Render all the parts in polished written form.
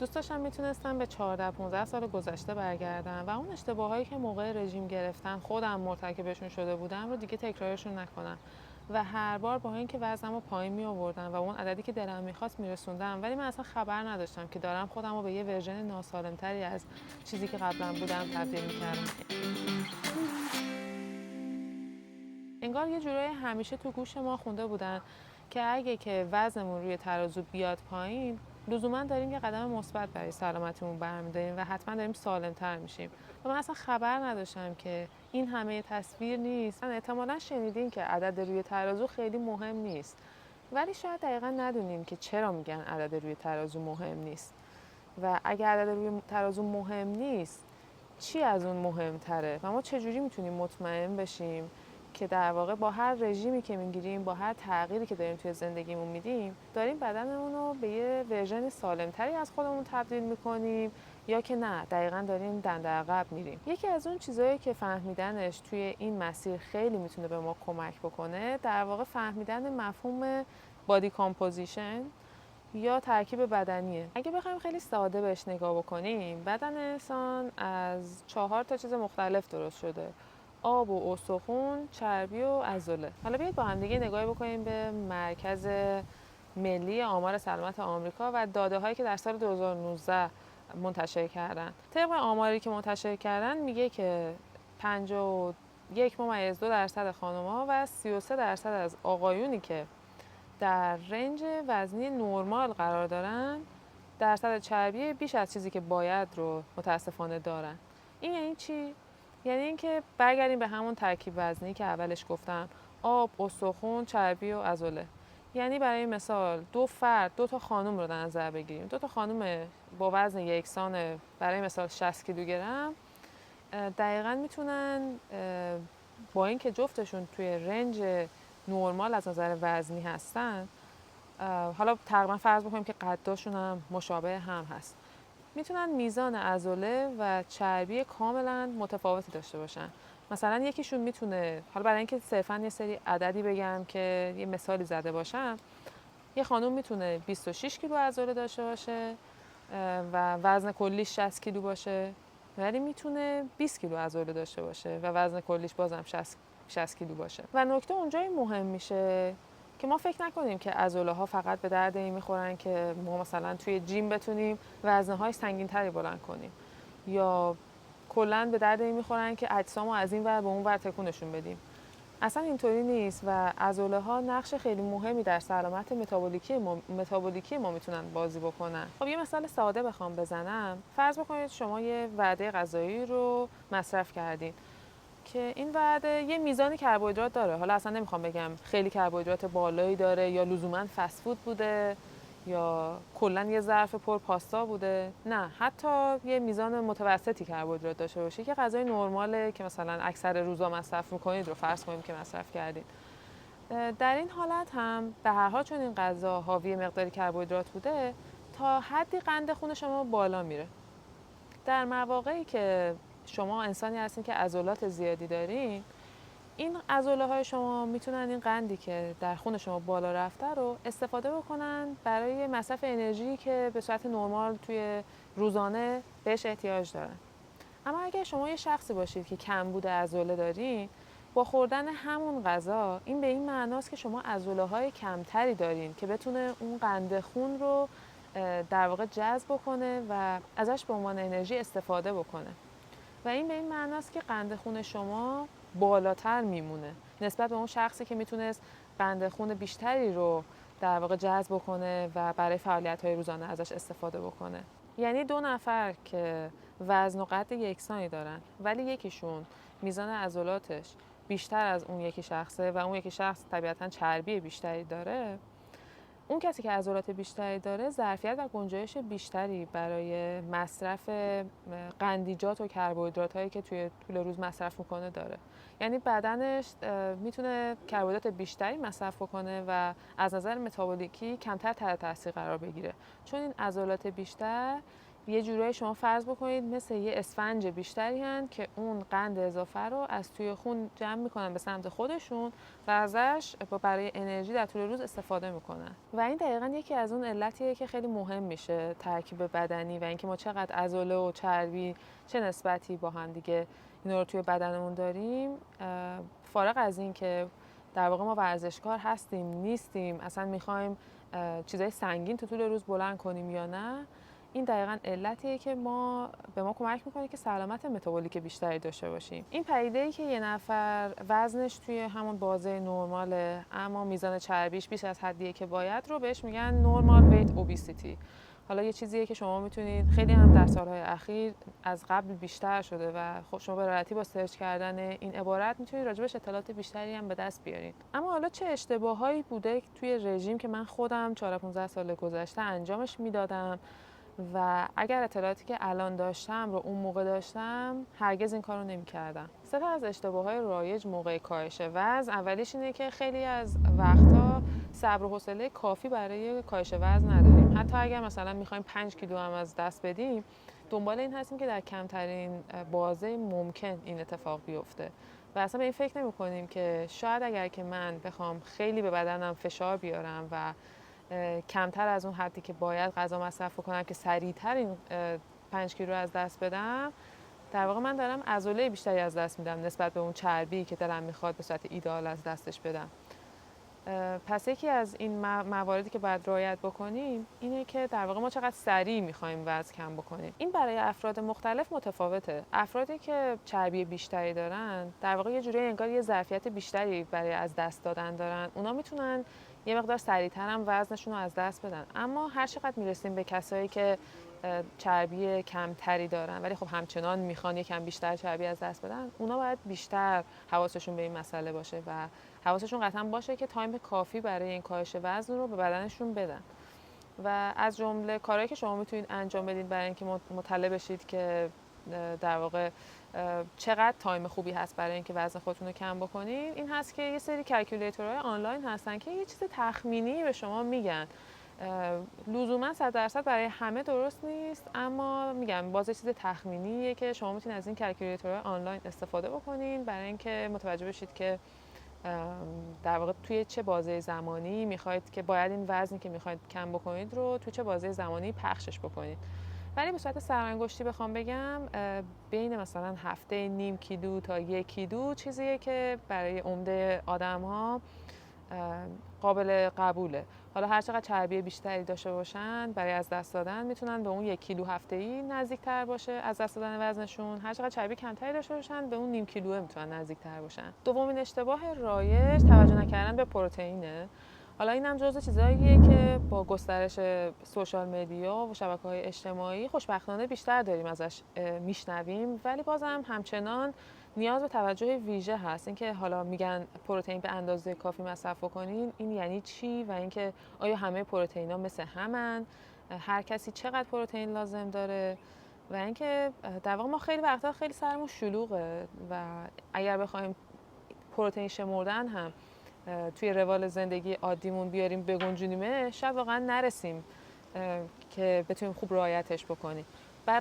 دوست داشتم میتونستم به 14-15 سال گذشته برگردم و اون اشتباهایی که موقع رژیم گرفتن خودم مرتکبشون شده بودم رو دیگه تکرارشون نکنم و هر بار با اینکه وزنم رو پایین می آوردم و اون عددی که دلم میخواست میرسوندم، ولی من اصلا خبر نداشتم که دارم خودم رو به یه ورژن ناسالمتری از چیزی که قبلا بودم تبدیل میکردم. انگار یه جورایی همیشه تو گوش ما خونده بودن که اگه که وزنمون روی ترازو بیاد پایین، لزوما داریم یه قدم مثبت برای سلامتیمون برمی‌داریم و حتما داریم سالم‌تر میشیم. و من اصلا خبر نداشتم که این همه تصویر نیست. احتمالاً شنیدین که عدد روی ترازو خیلی مهم نیست، ولی شاید دقیقاً ندونیم که چرا میگن عدد روی ترازو مهم نیست. و اگه عدد روی ترازو مهم نیست، چی از اون مهمتره و ما چجوری میتونیم مطمئن بشیم که در واقع با هر رژیمی که میگیریم، با هر تغییری که داریم توی زندگیمون میدیم، داریم بدنمون رو به یه ورژن سالمتری از خودمون تبدیل میکنیم یا که نه دقیقاً داریم دنده عقب میریم. یکی از اون چیزایی که فهمیدنش توی این مسیر خیلی میتونه به ما کمک بکنه، در واقع فهمیدن مفهوم بادی کامپوزیشن یا ترکیب بدنیه. اگه بخوایم خیلی ساده بهش نگاه بکنیم، بدن انسان از 4 تا چیز مختلف درست شده: آب و استخون، چربی و عضله. حالا بیاید با هم دیگه نگاهی بکنیم به مرکز ملی آمار سلامت آمریکا و داده‌هایی که در سال 2019 منتشر کردن. طبق آماری که منتشر کردن میگه که 51.2% خانم‌ها و 33% از آقایونی که در رنج وزنی نرمال قرار دارن، درصد چربی بیش از چیزی که باید رو متاسفانه دارن. این یعنی چی؟ یعنی اینکه برگردیم به همون ترکیب وزنی که اولش گفتم: آب، استخون، چربی و عضله. یعنی برای مثال 2 تا خانم رو در نظر بگیریم. 2 تا خانم با وزن یکسان، برای مثال 60 کیلوگرم، دقیقاً میتونن با اینکه جفتشون توی رنج نرمال از نظر وزنی هستن، حالا تقریبا فرض بکنیم که قداشون هم مشابه هم هست، میتونن میزان عضله و چربی کاملا متفاوتی داشته باشن. مثلا یکیشون میتونه، حالا برای اینکه صرفا یه سری عددی بگم که یه مثالی زده باشم، یه خانم میتونه 26 کیلو عضله داشته باشه و وزن کلیش 60 کیلو باشه، ولی میتونه 20 کیلو عضله داشته باشه و وزن کلیش بازم 60 کیلو باشه. و نکته اونجایی مهم میشه که ما فکر نکنیم که عضله ها فقط به درد این میخورن که ما مثلا توی جیم بتونیم وزنهای سنگین تری بلند کنیم، یا کلا به درد این میخورن که اجسامو از این ور به اون ور تکونشون بدیم. اصلا اینطوری نیست و عضله ها نقش خیلی مهمی در سلامت متابولیکی ما میتونن بازی بکنن. خب یه مثال ساده بخوام بزنم، فرض بکنید شما یه وعده غذایی رو مصرف کردین که این وعده یه میزان کربوهیدرات داره. حالا اصلا نمیخوام بگم خیلی کربوهیدرات بالایی داره یا لزوما فست فود بوده یا کلا یه ظرف پر پاستا بوده، نه، حتی یه میزان متوسطی کربوهیدرات داشته باشه که غذای نرماله که مثلا اکثر روزا مصرف میکنید رو فرض کنیم که مصرف کردید. در این حالت هم به هر حال چون این غذا حاوی مقداری کربوهیدرات بوده، تا حدی قند خون شما بالا میره. در مواقعی که شما انسانی هستین که عضلات زیادی دارین، این عضله های شما میتونن این قندی که در خون شما بالا رفته رو استفاده بکنن برای مصرف انرژی که به صورت نرمال توی روزانه بهش احتیاج دارن. اما اگر شما یه شخصی باشید که کمبود عضله دارین، با خوردن همون غذا این به این معناست که شما عضله های کمتری دارین که بتونه اون قند خون رو در واقع جذب بکنه و ازش به عنوان انرژی استفاده بکنه. و این به این معناست که قند خون شما بالاتر میمونه نسبت به اون شخصی که میتونست قند خون بیشتری رو در واقع جذب کنه و برای فعالیت‌های روزانه ازش استفاده بکنه. یعنی 2 نفر که وزن و قد یکسانی دارن ولی یکیشون میزان عضلاتش بیشتر از اون یکی شخصه و اون یکی شخص طبیعتاً چربی بیشتری داره، اون کسی که عضلات بیشتری داره ظرفیت و گنجایش بیشتری برای مصرف قندیجات و کربوهیدرات هایی که توی طول روز مصرف میکنه داره. یعنی بدنش میتونه کربوهیدرات بیشتری مصرف بکنه و از نظر متابولیکی کمتر تحت تاثیر قرار بگیره، چون این عضلات بیشتر یه جورایی شما فرض بکنید مثل یه اسفنج بیشتری هن که اون قند اضافه رو از توی خون جمع میکنن به سمت خودشون و ازش برای انرژی در طول روز استفاده میکنن. و این دقیقاً یکی از اون علتیه که خیلی مهم میشه ترکیب بدنی و اینکه ما چقدر عضله و چربی چه نسبتی با هم دیگه اینا رو توی بدنمون داریم. فارغ از این که در واقع ما ورزشکار هستیم نیستیم، اصلا میخوایم چیزای سنگین تو طول روز بلند کنیم یا نه، این دقیقاً علتیه که به ما کمک میکنه که سلامت متابولیک بیشتری داشته باشیم. این پدیده‌ای که یه نفر وزنش توی همون بازه نرماله اما میزان چربیش بیش از حدیه که باید رو بهش میگن نورمال ویت اوبیسیتی. حالا یه چیزیه که شما میتونید، خیلی هم در سالهای اخیر از قبل بیشتر شده و خب شما به راحتی با سرچ کردن این عبارت میتونید راجبش اطلاعات بیشتری هم به دست بیارید. اما حالا چه اشتباهایی بوده توی رژیم که من خودم 4-15 سال گذشته انجامش میدادم و اگر اطلاعاتی که الان داشتم رو اون موقع داشتم هرگز این کارو نمی‌کردم. سه تا از اشتباهات رایج موقع کاهش وزن، اولیش اینه که خیلی از وقتا صبر و حوصله کافی برای کاهش وزن نداریم. حتی اگر مثلا می‌خوایم 5 کیلو هم از دست بدیم، دنبال این هستیم که در کمترین بازه ممکن این اتفاق بیفته. و اصلا به این فکر نمی‌کنیم که شاید اگر که من بخوام خیلی به بدنم فشار بیارم و کمتر از اون حدی که باید غذا مصرف کنم که سریعتر این 5 کیلو از دست بدم، در واقع من دارم عضله بیشتری از دست میدم نسبت به اون چربی که دلم میخواد به صورت ایدئال از دستش بدم. پس یکی از این مواردی که باید رعایت بکنیم اینه که در واقع ما چقدر سریع میخوایم وزن کم بکنیم. این برای افراد مختلف متفاوته. افرادی که چربی بیشتری دارن در واقع یه جوری انگار یه ظرفیت بیشتری برای از دست دادن دارن. اونا میتونن یه مقدار سریعتر هم وزنشون رو از دست بدن. اما هر چقدر میرسیم به کسایی که چربی کمتری دارن ولی خب همچنان میخوان یکم بیشتر چربی از دست بدن، اونا باید بیشتر حواسشون به این مسئله باشه و حواسشون قطعا باشه که تایم کافی برای این کاهش وزن رو به بدنشون بدن. و از جمله کارهایی که شما میتونید انجام بدید برای اینکه مطلع بشید که در واقع چقدر تایم خوبی هست برای اینکه وزن خودتون رو کم بکنید، این هست که یه سری کلکیولیتورهای آنلاین هستن که یه چیز تخمینی به شما میگن. لزوما 100% برای همه درست نیست، اما میگم باز چیز تخمینیه که شما میتونید از این کلکیولیتورهای آنلاین استفاده بکنید برای اینکه متوجه بشید که در واقع توی چه بازه زمانی میخواید که باید این وزنی که میخواید کم بکنید رو توی چه بازه زمانی پخشش بکنید. ولی به صورت سرانگشتی بخوام بگم بین مثلا هفته نیم کیلو تا 1 کیلو چیزیه که برای عمده آدم‌ها قابل قبوله. حالا هر چقدر چربی بیشتری داشته باشن برای از دست دادن میتونن به اون 1 کیلو هفته‌ای نزدیک‌تر باشه از دست دادن وزنشون، هر چقدر چربی کمتری داشته باشن به اون نیم کیلو میتونن نزدیک‌تر باشن. دومین اشتباه رایج توجه نکردن به پروتئینه. حالا اینم جزو چیزاییه که با گسترش سوشال مدیا و شبکه‌های اجتماعی خوشبختانه بیشتر داریم ازش میشنویم، ولی بازم همچنان نیاز به توجه ویژه هست. اینکه حالا میگن پروتئین به اندازه کافی مصرف کنین، این یعنی چی و اینکه آیا همه پروتئینا مثل همن، هر کسی چقدر پروتئین لازم داره و اینکه در واقع ما خیلی وقتا خیلی سرمون شلوغه و اگر بخوایم پروتئین شمردن هم توی روال زندگی عادیمون بیاریم بگنجونیمه، شاید واقعا نرسیم که بتونیم خوب رعایتش بکنیم.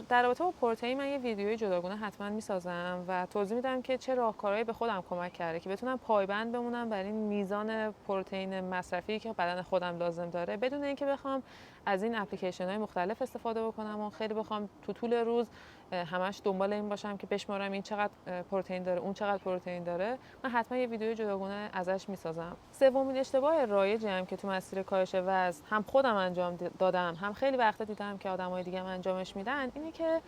در رابطه با پروتئین من یه ویدیوی جداگانه حتما میسازم و توضیح میدم که چه راهکارهایی به خودم کمک کرده که بتونم پایبند بمونم بر این میزان پروتئین مصرفی که بدن خودم لازم داره، بدون اینکه بخوام از این اپلیکیشن‌های مختلف استفاده بکنم و خیلی بخوام تو طول روز همش دنبال این باشم که بشمارم این چقدر پروتئین داره اون چقدر پروتئین داره. من حتما یه ویدیو جداگانه ازش میسازم. سومین اشتباه رایجی هم که تو مسیر کاهش وزن هم خودم انجام دادم هم خیلی وقتا دیدم که آدمای دیگه هم انجامش میدن، اینه که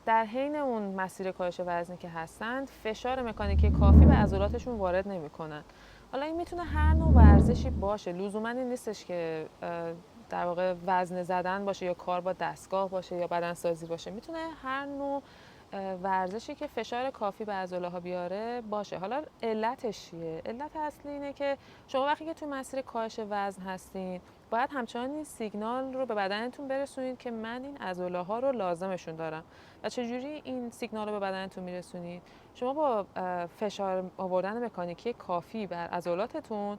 در حین اون مسیر کاهش وزنی که هستند فشار مکانیکی کافی به عضلاتشون وارد نمیکنن. حالا این میتونه هر نوع ورزشی باشه، لزوما این نیستش که در واقع وزن زدن باشه یا کار با دستگاه باشه یا بدنسازی باشه، میتونه هر نوع ورزشی که فشار کافی به عضله ها بیاره باشه. حالا علتش چیه؟ علت اصلی اینه که شما وقتی که تو مسیر کاهش وزن هستین باید همچنان این سیگنال رو به بدنتون برسونید که من این عضله ها رو لازمشون دارم. و چجوری این سیگنال رو به بدنتون میرسونید؟ شما با فشار آوردن مکانیکی کافی بر عضلاتتون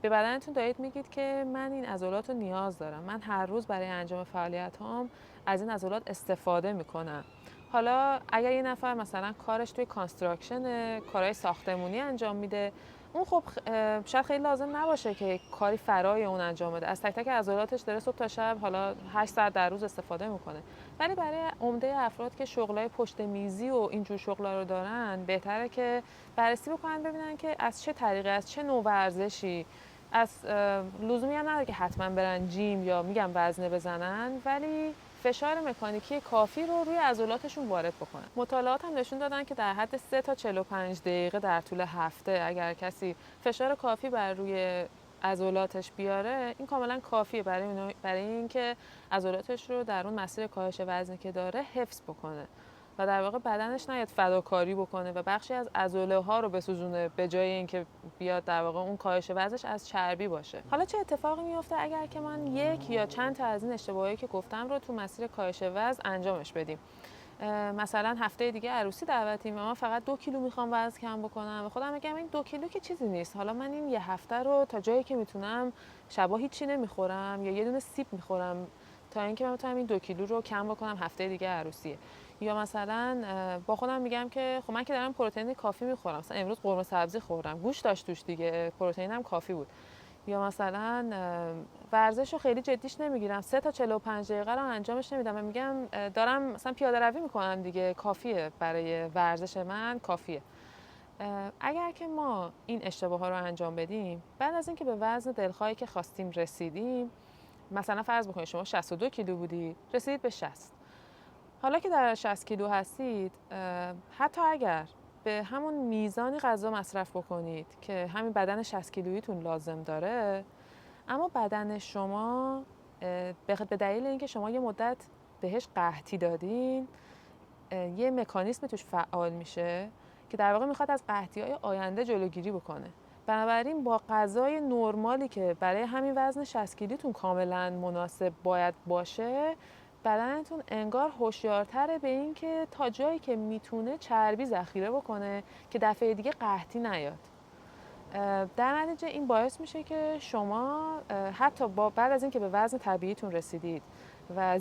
به بدنتون دارید میگید که من این عضلات رو نیاز دارم، من هر روز برای انجام فعالیت هام از این عضلات استفاده میکنم. حالا اگر یه نفر مثلا کارش توی کانستراکشن، کارهای ساختمونی انجام میده، اون خب شاید خیلی لازم نباشه که کاری فرای اون انجام بده، از تک تک عضلاتش داره صبح تا شب حالا 8 ساعت در روز استفاده میکنه. ولی برای عمده افراد که شغلای پشت میزی و اینجور شغلا رو دارن، بهتره که بررسی بکنن ببینن که از چه طریقی، از چه نوع ورزشی، از لزومی هم نداره که حتما برن جیم یا میگم وزنه بزنن، ولی فشار مکانیکی کافی رو روی عضلاتشون وارد بکنن. مطالعات هم نشون دادن که در حد 3 تا 45 دقیقه در طول هفته اگر کسی فشار کافی بر روی عضلاتش بیاره، این کاملا کافیه برای اینکه عضلاتش رو در اون مسیر کاهش وزنی که داره حفظ بکنه و در واقع بدنش نیاد فداکاری بکنه و بخشی از عضله ها رو بسوزونه، به جای اینکه بیاد در واقع اون کاهش وزنش از چربی باشه. حالا چه اتفاقی میفته اگر که من یک یا چند تا از این اشتباهایی که گفتم رو تو مسیر کاهش وزن انجامش بدیم؟ مثلا هفته دیگه عروسی دعوتیم و من فقط 2 کیلو میخوام وزن کم بکنم و خودم میگم این 2 کیلو که چیزی نیست، حالا من این یه هفته رو تا جایی که میتونم شبا هیچی نمیخورم یا یه دونه سیب میخورم تا اینکه من بتونم این 2 کیلو رو کم بکنم هفته دیگه عروسیه. یا مثلا با خودم میگم که خب من که دارم پروتئین کافی میخورم، مثلا امروز قرمه سبزی خوردم، گوشت داشت توش دیگه، پروتئین هم کافی بود. یا مثلا ورزش رو خیلی جدیش نمیگیرم، 3 تا 45 دقیقه رو انجامش نمیدم و میگم دارم مثلا پیاده روی میکنم دیگه، کافیه برای ورزش من، کافیه. اگر که ما این اشتباه ها رو انجام بدیم، بعد از اینکه به وزن دلخواهی که خواستیم رسیدیم، مثلا فرض بکنید شما 62 کیلو بودید، رسیدید به 60. حالا که در 60 کیلو هستید، حتی اگر به همون میزانی غذا مصرف بکنید که همین بدن 60 کیلوییتون لازم داره، اما بدن شما به دلیل اینکه شما یه مدت بهش قحطی دادین، یه مکانیزم توش فعال میشه که در واقع میخواد از قحطی‌های آینده جلوگیری بکنه. بنابراین با غذای نرمالی که برای همین وزن 60 کیلوتون کاملا مناسب باید باشه، بدنتون انگار هوشیارتره به این که تا جایی که میتونه چربی ذخیره بکنه که دفعه دیگه قحطی نیاد. در نتیجه این باعث میشه که شما حتی بعد از اینکه به وزن طبیعیتون رسیدید و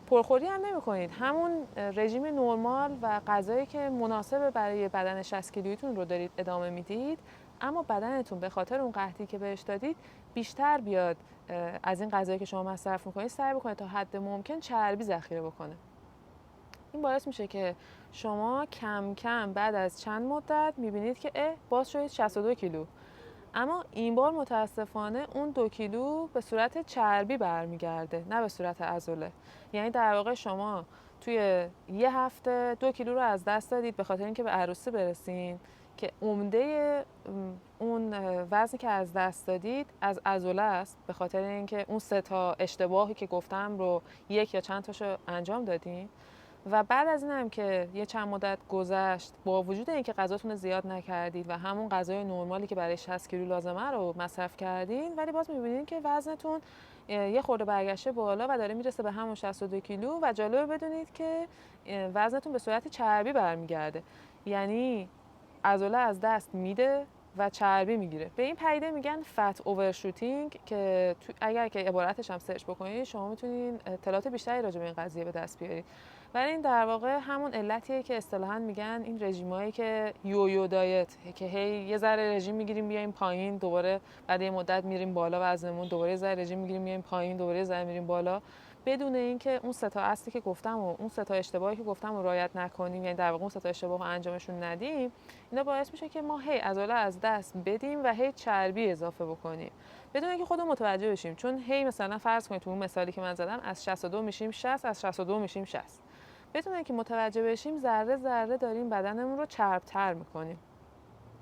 پرخوری هم نمی‌کنید، همون رژیم نرمال و غذایی که مناسب برای بدن 60 کیلوییتون رو دارید ادامه میدید، اما بدنتون به خاطر اون قحطی که بهش دادید بیشتر بیاد از این غذایی که شما مصرف می‌کنید سعی بکنید تا حد ممکن چربی ذخیره بکنه. این باعث میشه که شما کم کم بعد از چند مدت میبینید که باز شدید 62 کیلو، اما این بار متاسفانه اون 2 کیلو به صورت چربی برمیگرده، نه به صورت عضله. یعنی در واقع شما توی یه هفته 2 کیلو رو از دست دادید به خاطر اینکه به عروسی برسین، که عمده اون وزنی که از دست دادید از عضله است، به خاطر اینکه اون 3 تا اشتباهی که گفتم رو یک یا چند تاشو انجام دادین و بعد از این هم که یه چند مدت گذشت، با وجود اینکه غذاتون زیاد نکردید و همون غذای نرمالی که برای 60 کیلو لازمه رو مصرف کردین، ولی باز می‌بینید که وزنتون یه خورده برگشته بالا و داره میرسه به همون 62 کیلو و جالبه بدونید که وزنتون به صورت چربی برمیگرده. یعنی عضله از دست میده و چربی میگیره. به این پدیده میگن فت اوورشوتینگ که اگر که عبارتش هم سرچ بکنید شما میتونین اطلاعات بیشتری راجع به این قضیه به دست بیارید. ولی این در واقع همون علتیه که اصطلاحاً میگن این رژیمایی که یویو دایت، که هی یه ذره رژیم میگیریم بیایم پایین، دوباره بعد یه مدت میریم بالا وزنمون، دوباره یه ذره رژیم میگیریم میایم پایین، دوباره یه ذره میریم بالا، بدون اینکه اون 3 تا اصلی که گفتم و اون 3 تا اشتباهی که گفتم رو رعایت نکنیم، یعنی در واقع اون 3 تا اشتباه رو انجامشون ندیم، اینا باعث میشه که ما هی عضله از دست بدیم و هی چربی اضافه بکنیم بدون اینکه خودمون متوجه بشیم. چون هی مثلا فرض کنید تو اون مثالی که من زدم از 62 میشیم 60، از 62 میشیم 60، بدون اینکه متوجه بشیم ذره ذره داریم بدنمون رو چربتر میکنیم.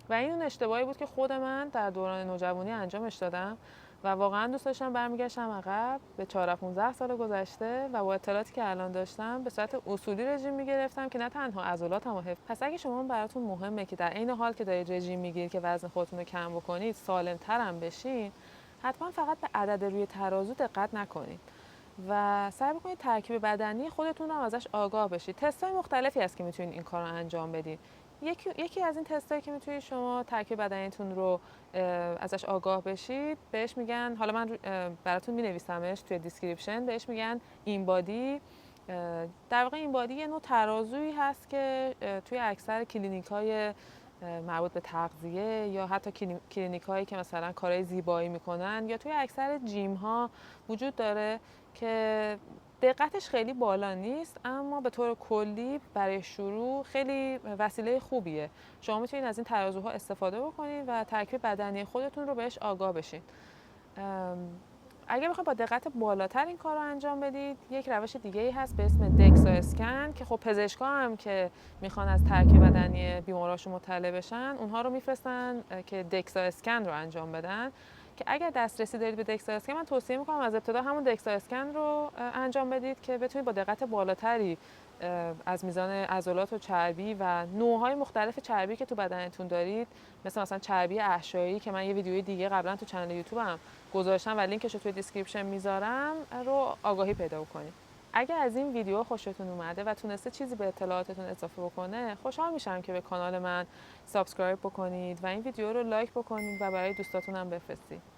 و این اون اشتباهی بود که خود من در دوران نوجوانی انجامش دادم و واقعا دوست داشتم برمیگشتم عقب به 14-15 سال گذشته و با اطلاعاتی که الان داشتم به صورت اصولی رژیم میگرفتم که نه تنها عضلاتمو حفظ. پس اگه شما براتون مهمه که در عین حال که دارید رژیم میگیرید که وزن خودتون رو کم بکنید، سالم‌تر هم بشین، حتما فقط به عدد روی ترازو دقت نکنید و سعی بکنید ترکیب بدنی خودتون رو ازش آگاه بشید. تست‌های مختلفی هست که میتونید این کار رو انجام بدید. یکی از این تستایی که میتونید شما ترکیب بدنیتون رو ازش آگاه بشید، بهش میگن، حالا من براتون مینویسمش توی دیسکریپشن، بهش میگن این بادی. در واقع این بادی یه نوع ترازویی هست که توی اکثر کلینیک‌های مربوط به تغذیه یا حتی کلینیک‌هایی که مثلا کارهای زیبایی میکنن یا توی اکثر جیم‌ها وجود داره که دقتش خیلی بالا نیست، اما به طور کلی برای شروع خیلی وسیله خوبیه. شما میتونید از این ترازوها استفاده بکنید و ترکیب بدنی خودتون رو بهش آگاه بشین. اگه بخواید با دقت بالاتر این کار رو انجام بدید، یک روش دیگه ای هست به اسم دکسا اسکن که خب پزشکا هم که میخوان از ترکیب بدنی بیماراشون مطلع بشن، اونها رو میفرستن که دکسا اسکن رو انجام بدن. که اگر دسترسی دارید به دکسا اسکن، من توصیه میکنم از ابتدا همون دکسا اسکن رو انجام بدید که بتونید با دقت بالاتری از میزان عضلات و چربی و نوع‌های مختلف چربی که تو بدنتون دارید، مثلا چربی احشایی که من یه ویدیوی دیگه قبلا تو کانال یوتیوبم گذاشتم و لینکش رو توی دیسکریپشن میذارم، رو آگاهی پیدا کنید. اگر از این ویدیو خوشتون اومده و تونسته چیزی به اطلاعاتتون اضافه بکنه، خوشحال میشم که به کانال من سابسکرایب بکنید و این ویدیو رو لایک بکنید و برای دوستاتون هم بفرستید.